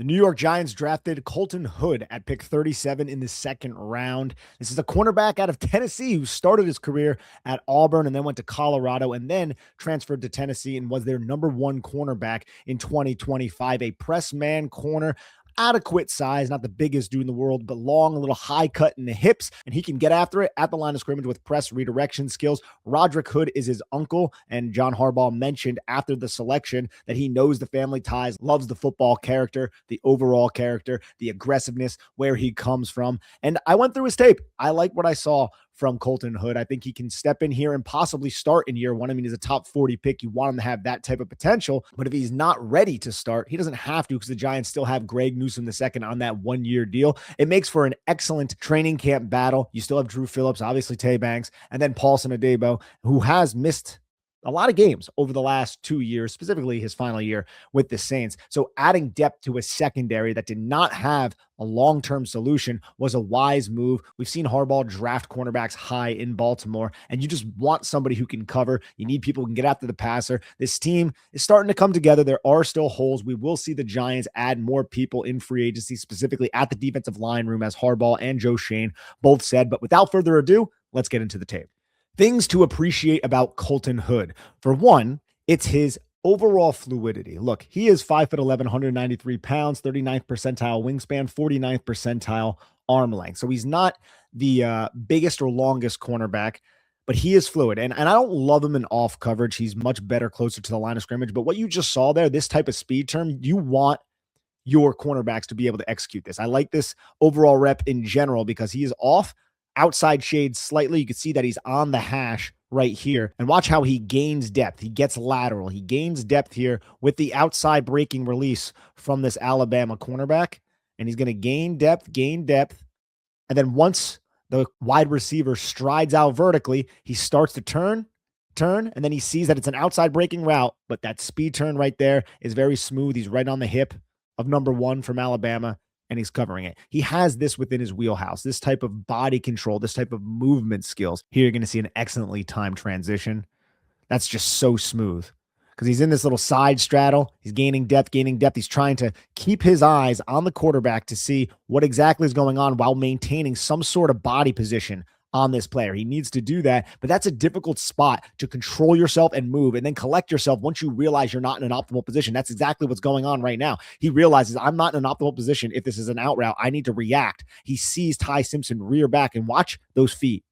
The New York Giants drafted Colton Hood at pick 37 in the second round. This is a cornerback out of Tennessee who started his career at Auburn and then went to Colorado and then transferred to Tennessee and was their number one cornerback in 2025. A press man corner, adequate size, not the biggest dude in the world, but long, a little high cut in the hips, and he can get after it at the line of scrimmage with press redirection skills. Roderick Hood is his uncle, and John Harbaugh mentioned after the selection that he knows the family ties, loves the football character, the overall character, the aggressiveness, where he comes from. And I went through his tape. I like what I saw from Colton Hood. I think he can step in here and possibly start in year one. I mean, he's a top 40 pick. You want him to have that type of potential. But if he's not ready to start, he doesn't have to because the Giants still have Greg Newsome II on that 1 year deal. It makes for an excellent training camp battle. You still have Drew Phillips, obviously Tay Banks, and then Paulson Adebo, who has missed a lot of games over the last 2 years, specifically his final year with the Saints. So adding depth to a secondary that did not have a long-term solution was a wise move. We've seen Harbaugh draft cornerbacks high in Baltimore, and you just want somebody who can cover. You need people who can get after the passer. This team is starting to come together. There are still holes. We will see the Giants add more people in free agency, specifically at the defensive line room, as Harbaugh and Joe Schoen both said. But without further ado, let's get into the tape. Things to appreciate about Colton Hood. For one, it's his overall fluidity. Look, he is 5'11", 193 pounds, 39th percentile wingspan, 49th percentile arm length. So he's not the biggest or longest cornerback, but he is fluid. And I don't love him in off coverage. He's much better closer to the line of scrimmage. But what you just saw there, this type of speed term, you want your cornerbacks to be able to execute this. I like this overall rep in general because he is off outside shade slightly. You can see that he's on the hash right here. And watch how he gains depth. He gets lateral. He gains depth here with the outside breaking release from this Alabama cornerback. And he's going to gain depth. And then once the wide receiver strides out vertically, he starts to turn, and then he sees that it's an outside breaking route, but that speed turn right there is very smooth. He's right on the hip of number one from Alabama, and he's covering it. He has this within his wheelhouse, this type of body control, this type of movement skills. Here you're going to see an excellently timed transition. That's just so smooth because he's in this little side straddle. He's gaining depth. He's trying to keep his eyes on the quarterback to see what exactly is going on while maintaining some sort of body position on this player. He needs to do that, but that's a difficult spot to control yourself and move and then collect yourself once you realize you're not in an optimal position. That's exactly what's going on right now. He realizes I'm not in an optimal position. If this is an out route, I need to react. He sees Ty Simpson rear back and watch those feet.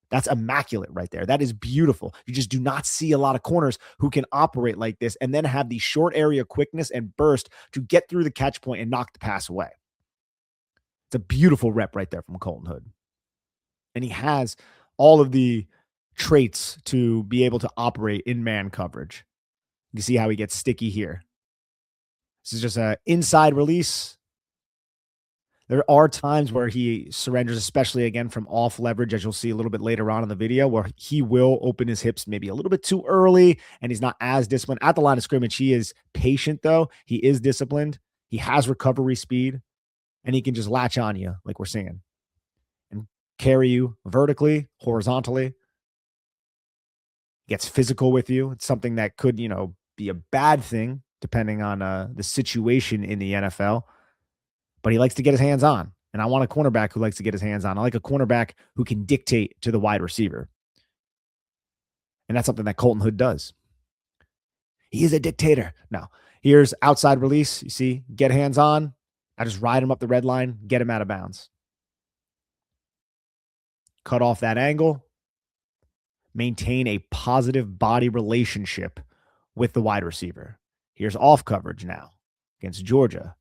That's immaculate right there. That is beautiful. You just do not see a lot of corners who can operate like this and then have the short area quickness and burst to get through the catch point and knock the pass away. It's a beautiful rep right there from Colton Hood. And he has all of the traits to be able to operate in man coverage. You see how he gets sticky here. This is just an inside release. There are times where he surrenders, especially again from off leverage, as you'll see a little bit later on in the video, where he will open his hips maybe a little bit too early and he's not as disciplined. At the line of scrimmage, he is patient though. He is disciplined. He has recovery speed and he can just latch on you like we're seeing. Carry you vertically, horizontally, gets physical with you. It's something that could, be a bad thing depending on the situation in the NFL, but he likes to get his hands on. And I want a cornerback who likes to get his hands on. I like a cornerback who can dictate to the wide receiver. And that's something that Colton Hood does. He is a dictator. Now, here's outside release. You see, get hands on. I just ride him up the red line, get him out of bounds. Cut off that angle, maintain a positive body relationship with the wide receiver. Here's off coverage now against Georgia.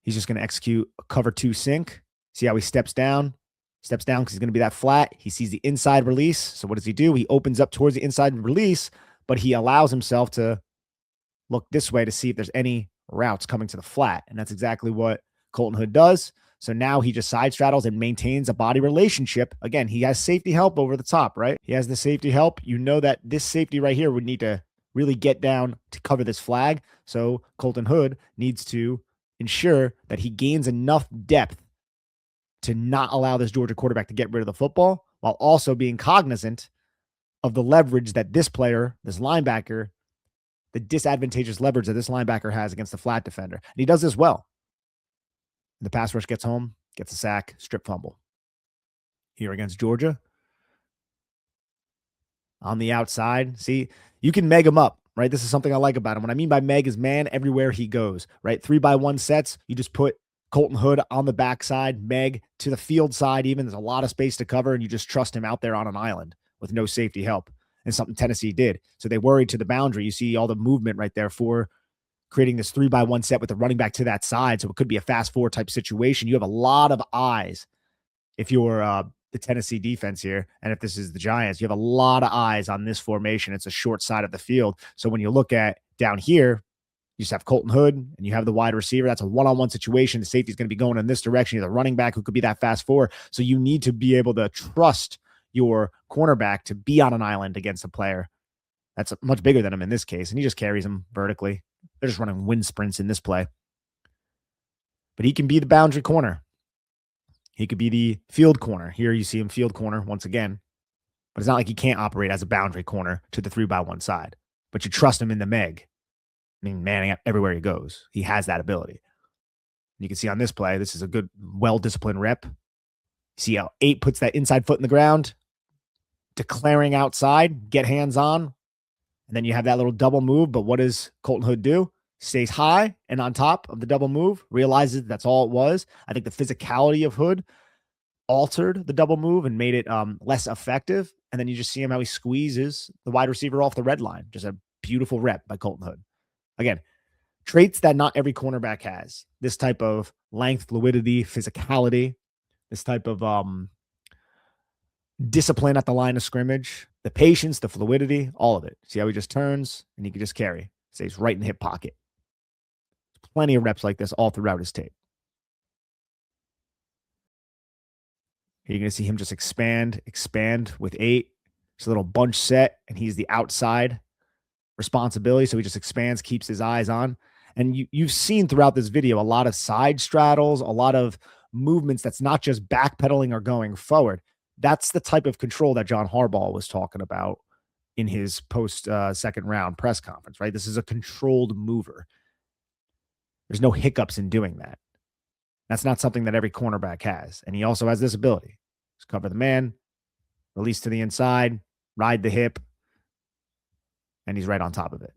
He's just going to execute a cover two sink. See how he steps down? Steps down because he's going to be that flat. He sees the inside release. So what does he do? He opens up towards the inside release, but he allows himself to look this way to see if there's any routes coming to the flat. And that's exactly what Colton Hood does. So now he just side straddles and maintains a body relationship. Again, he has safety help over the top, right? He has the safety help. You know that this safety right here would need to really get down to cover this flag. So Colton Hood needs to ensure that he gains enough depth to not allow this Georgia quarterback to get rid of the football while also being cognizant of the leverage that this player, this linebacker, the disadvantageous leverage that this linebacker has against the flat defender. And he does this well. The pass rush gets home, gets a sack, strip fumble. Here against Georgia, on the outside. See, you can meg him up, right? This is something I like about him. What I mean by meg is man everywhere he goes, right? 3-by-1 sets. You just put Colton Hood on the backside, meg to the field side, even. There's a lot of space to cover, and you just trust him out there on an island with no safety help. And something Tennessee did. So they worried to the boundary. You see all the movement right there for creating this 3-by-1 set with the running back to that side. So it could be a fast four type situation. You have a lot of eyes if you're the Tennessee defense here, and if this is the Giants, you have a lot of eyes on this formation. It's a short side of the field. So when you look at down here, you just have Colton Hood and you have the wide receiver. That's a one-on-one situation. The safety is going to be going in this direction. You have the running back who could be that fast four. So you need to be able to trust your cornerback to be on an island against a player that's much bigger than him in this case. And he just carries him vertically. They're just running wind sprints in this play. But he can be the boundary corner. He could be the field corner. Here you see him field corner once again. But it's not like he can't operate as a boundary corner to the 3-by-1 side. But you trust him in the meg. I mean, manning everywhere he goes. He has that ability. You can see on this play, this is a good, well-disciplined rep. See how 8 puts that inside foot in the ground, declaring outside, get hands on, and then you have that little double move. But what does Colton Hood do? Stays high and on top of the double move, realizes that's all it was. I think the physicality of Hood altered the double move and made it less effective. And then you just see him how he squeezes the wide receiver off the red line. Just a beautiful rep by Colton Hood. Again, traits that not every cornerback has. This type of length, fluidity, physicality, this type of discipline at the line of scrimmage, the patience, the fluidity, all of it. See how he just turns and he can just carry. Stays right in the hip pocket. Plenty of reps like this all throughout his tape. You're going to see him just expand with 8. It's a little bunch set, and he's the outside responsibility. So he just expands, keeps his eyes on. And you've seen throughout this video a lot of side straddles, a lot of movements that's not just backpedaling or going forward. That's the type of control that John Harbaugh was talking about in his post second round press conference, right? This is a controlled mover. There's no hiccups in doing that. That's not something that every cornerback has. And he also has this ability. Just cover the man, release to the inside, ride the hip, and he's right on top of it.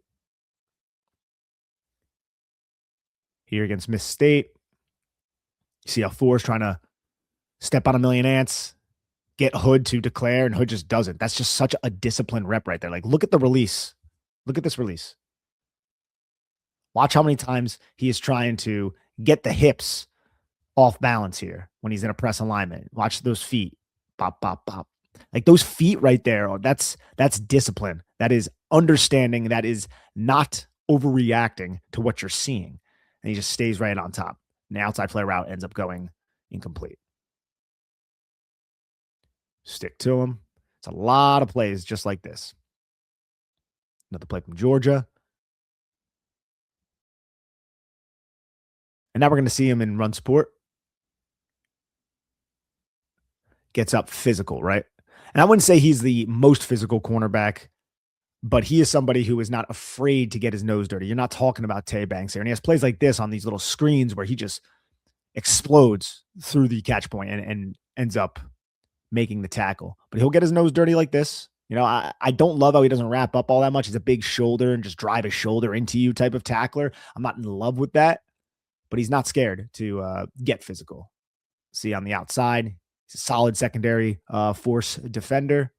Here against Miss State, you see how Four is trying to step on a million ants, get Hood to declare, and Hood just doesn't. That's just such a disciplined rep right there. Like, look at the release. Look at this release. Watch how many times he is trying to get the hips off balance here when he's in a press alignment. Watch those feet. Pop, pop, pop. Like those feet right there, that's discipline. That is understanding. That is not overreacting to what you're seeing. And he just stays right on top. And the outside play route ends up going incomplete. Stick to him. It's a lot of plays just like this. Another play from Georgia. And now we're going to see him in run support. Gets up physical, right? And I wouldn't say he's the most physical cornerback, but he is somebody who is not afraid to get his nose dirty. You're not talking about Tay Banks here. And he has plays like this on these little screens where he just explodes through the catch point and ends up making the tackle. But he'll get his nose dirty like this. You know, I don't love how he doesn't wrap up all that much. He's a big shoulder and just drive his shoulder into you type of tackler. I'm not in love with that. But he's not scared to get physical. See on the outside, he's a solid secondary force defender.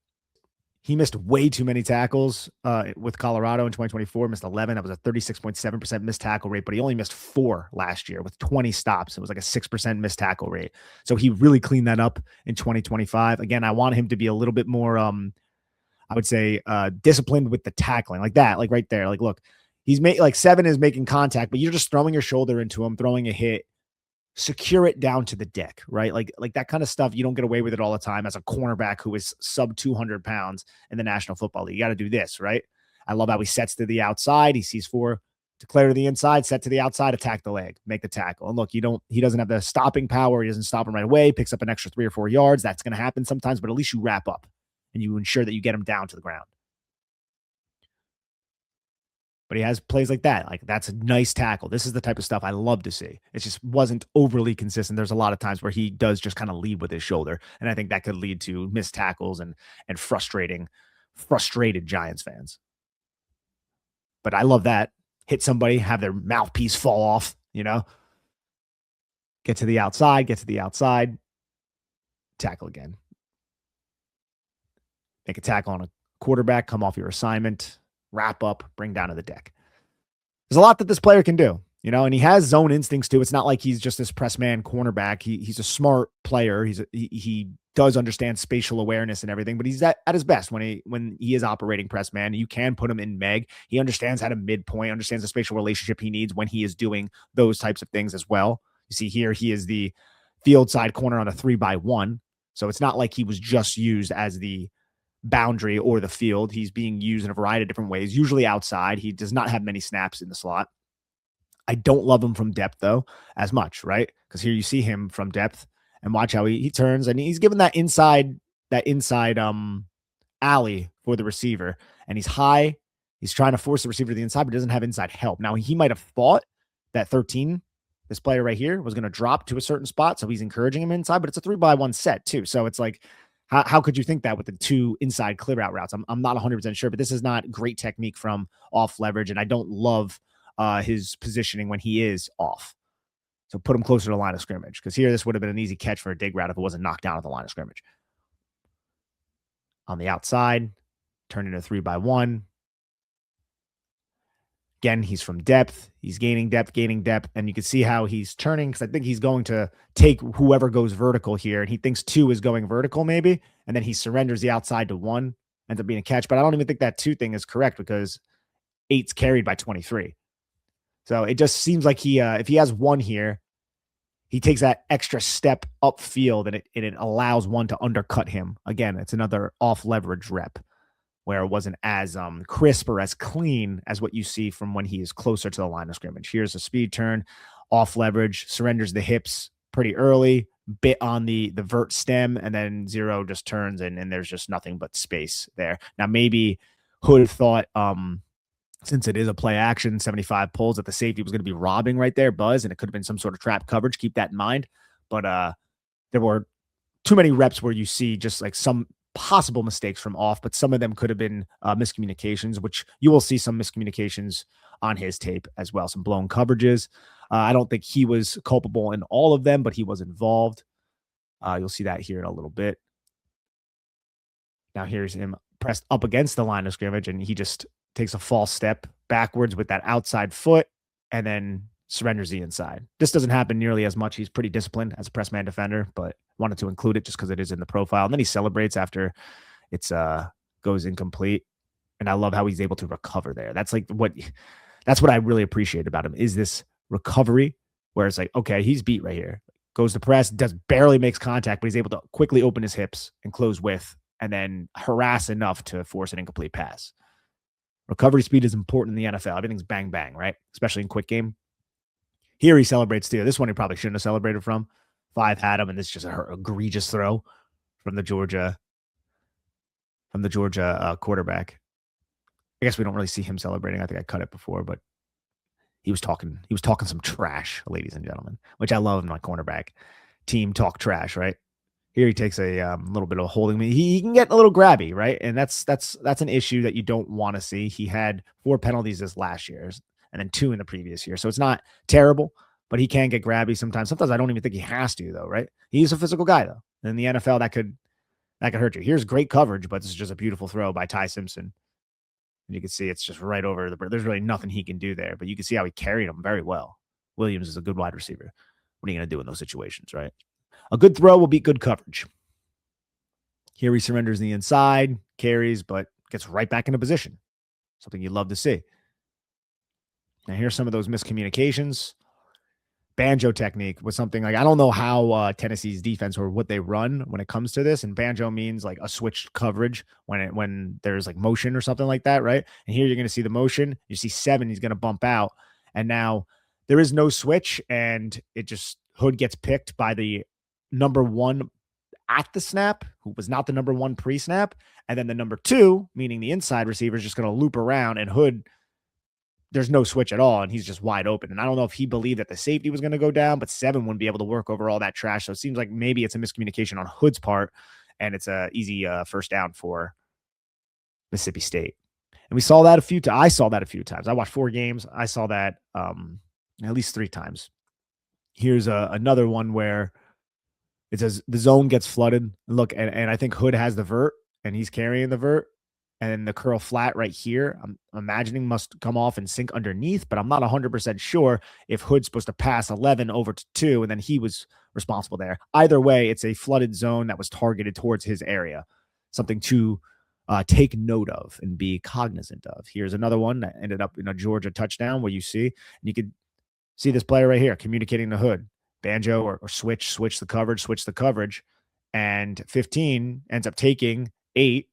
He missed way too many tackles with Colorado in 2024. Missed 11. That was a 36.7% missed tackle rate, but he only missed 4 last year with 20 stops. It was like a 6% missed tackle rate. So he really cleaned that up in 2025. Again, I want him to be a little bit more, I would say, disciplined with the tackling. Like that, like right there. Like, look. He's made like 7 is making contact, but you're just throwing your shoulder into him, throwing a hit, secure it down to the deck, right? Like that kind of stuff. You don't get away with it all the time as a cornerback who is sub 200 pounds in the National Football League. You got to do this, right? I love how he sets to the outside. He sees 4, declare to the inside, set to the outside, attack the leg, make the tackle. And look, he doesn't have the stopping power. He doesn't stop him right away, picks up an extra 3 or 4 yards. That's going to happen sometimes, but at least you wrap up and you ensure that you get him down to the ground. But he has plays like that. Like, that's a nice tackle. This is the type of stuff I love to see. It just wasn't overly consistent. There's a lot of times where he does just kind of lead with his shoulder, and I think that could lead to missed tackles and frustrated Giants fans. But I love that. Hit somebody, have their mouthpiece fall off, get to the outside, tackle again. Make a tackle on a quarterback, come off your assignment, wrap up, bring down to the deck. There's a lot that this player can do, and he has zone instincts too. It's not like he's just this press man cornerback. He's a smart player. He does understand spatial awareness and everything, but he's at his best when he is operating press man. You can put him in Meg. He understands how to midpoint, understands the spatial relationship he needs when he is doing those types of things as well. You see here, he is the field side corner on a 3-by-1. So it's not like he was just used as the boundary or the field. He's being used in a variety of different ways, usually outside. He does not have many snaps in the slot. I don't love him from depth, though, as much, right? Because here you see him from depth, and watch how he turns, and he's given that inside alley for the receiver, and he's high. He's trying to force the receiver to the inside, but doesn't have inside help. Now, he might have thought that 13, this player right here, was going to drop to a certain spot, so he's encouraging him inside, but it's a 3-by-1 set, too. So it's like, how could you think that with the two inside clear out routes? I'm not 100% sure, but this is not great technique from off leverage, and I don't love his positioning when he is off. So put him closer to the line of scrimmage, because here this would have been an easy catch for a dig route if it wasn't knocked down at the line of scrimmage. On the outside, turn into 3-by-1. Again, he's from depth. He's gaining depth, and you can see how he's turning, because I think he's going to take whoever goes vertical here, and he thinks 2 is going vertical maybe, and then he surrenders the outside to 1, ends up being a catch. But I don't even think that 2 thing is correct, because 8's carried by 23. So it just seems like if he has 1 here, he takes that extra step upfield, and it allows 1 to undercut him. Again, it's another off leverage rep, where it wasn't as crisp or as clean as what you see from when he is closer to the line of scrimmage. Here's a speed turn, off leverage, surrenders the hips pretty early, bit on the vert stem, and then 0 just turns, and there's just nothing but space there. Now, maybe Hood thought, since it is a play action, 75 pulls, that the safety was going to be robbing right there, Buzz, and it could have been some sort of trap coverage. Keep that in mind. But there were too many reps where you see just like some possible mistakes from off, but some of them could have been miscommunications, which you will see some miscommunications on his tape as well. Some blown coverages. I don't think he was culpable in all of them, but he was involved. You'll see that here in a little bit. Now here's him pressed up against the line of scrimmage, and he just takes a false step backwards with that outside foot and then surrenders the inside. This doesn't happen nearly as much. He's pretty disciplined as a press man defender, but wanted to include it just because it is in the profile. And then he celebrates after it's goes incomplete. And I love how he's able to recover there. That's what I really appreciate about him, is this recovery where it's like, okay, he's beat right here. Goes to press, barely makes contact, but he's able to quickly open his hips and close with, and then harass enough to force an incomplete pass. Recovery speed is important in the NFL. Everything's bang, bang, right? Especially in quick game. Here he celebrates too. This one he probably shouldn't have celebrated from. 5 had him, and this is just an egregious throw from the Georgia quarterback. I guess we don't really see him celebrating. I think I cut it before, but he was talking some trash, ladies and gentlemen, which I love in my cornerback team. Talk trash, right? Here he takes a little bit of holding. He can get a little grabby, right? And that's an issue that you don't want to see. He had 4 penalties this last year, and then 2 in the previous year. So it's not terrible, but he can get grabby sometimes. Sometimes I don't even think he has to, though, right? He's a physical guy, though. And in the NFL, that could hurt you. Here's great coverage, but this is just a beautiful throw by Ty Simpson. And you can see it's just right over there's really nothing he can do there, but you can see how he carried him very well. Williams is a good wide receiver. What are you going to do in those situations, right? A good throw will beat good coverage. Here he surrenders the inside, carries, but gets right back into position. Something you'd love to see. Now here's some of those miscommunications. Banjo technique was something like, I don't know how Tennessee's defense or what they run when it comes to this. And banjo means like a switched coverage when there's like motion or something like that, right? And here you're going to see the motion. You see 7, he's going to bump out. And now there is no switch, and it just Hood gets picked by the number 1 at the snap, who was not the number 1 pre-snap. And then the number 2, meaning the inside receiver, is just going to loop around, and Hood there's no switch at all, and he's just wide open. And I don't know if he believed that the safety was going to go down, but 7 wouldn't be able to work over all that trash. So it seems like maybe it's a miscommunication on Hood's part, and it's a easy first down for Mississippi State. And we saw that a few times. I saw that a few times. I watched 4 games. I saw that at least 3 times. Here's another one where it says the zone gets flooded. Look, and I think Hood has the vert, and he's carrying the vert. And the curl flat right here, I'm imagining must come off and sink underneath, but I'm not 100% sure if Hood's supposed to pass 11 over to 2, and then he was responsible there. Either way, it's a flooded zone that was targeted towards his area. Something to take note of and be cognizant of. Here's another one that ended up in a Georgia touchdown where you see, and you could see this player right here communicating to Hood. Banjo or switch the coverage. And 15 ends up taking 8.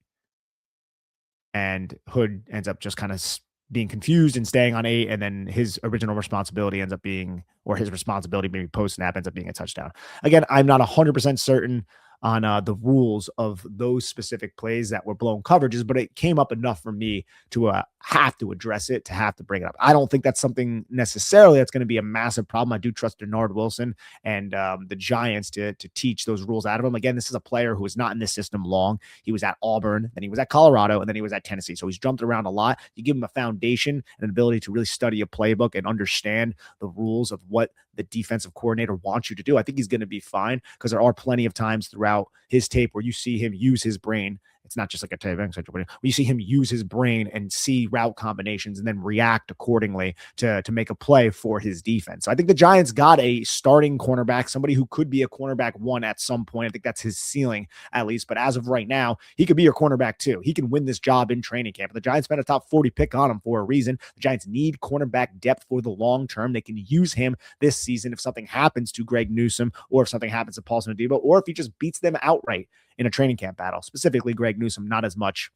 And Hood ends up just kind of being confused and staying on 8. And then his original responsibility ends up being, or his responsibility maybe post-snap ends up being a touchdown. Again, I'm not 100% certain on the rules of those specific plays that were blown coverages, but it came up enough for me to have to address it, to have to bring it up. I don't think that's something necessarily that's going to be a massive problem. I do trust Denard Wilson and the Giants to teach those rules out of him. Again, this is a player who is not in this system long. He was at Auburn, then he was at Colorado, and then he was at Tennessee. So he's jumped around a lot. You give him a foundation and an ability to really study a playbook and understand the rules of what the defensive coordinator wants you to do. I think he's going to be fine, because there are plenty of times throughout his tape where you see him use his brain. It's not just like a tape where you see him use his brain and see route combinations and then react accordingly to make a play for his defense. So I think the Giants got a starting cornerback, somebody who could be a cornerback 1 at some point. I think that's his ceiling at least. But as of right now, he could be your cornerback 2. He can win this job in training camp. The Giants spent a top 40 pick on him for a reason. The Giants need cornerback depth for the long term. They can use him this season if something happens to Greg Newsome, or if something happens to Paulson Adebo, or if he just beats them outright in a training camp battle. Specifically, Greg Newsome, not as much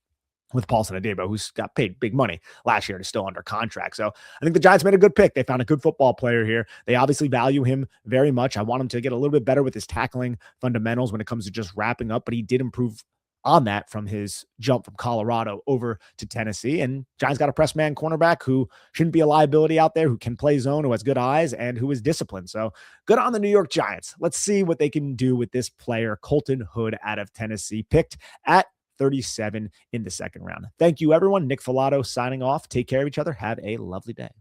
with Paulson Adebo, who's got paid big money last year and is still under contract. So I think the Giants made a good pick. They found a good football player here. They obviously value him very much. I want him to get a little bit better with his tackling fundamentals when it comes to just wrapping up, but he did improve on that from his jump from Colorado over to Tennessee. And Giants got a press man cornerback who shouldn't be a liability out there, who can play zone, who has good eyes, and who is disciplined. So good on the New York Giants. Let's see what they can do with this player, Colton Hood out of Tennessee, picked at 37 in the second round. Thank you, everyone. Nick Filato signing off. Take care of each other. Have a lovely day.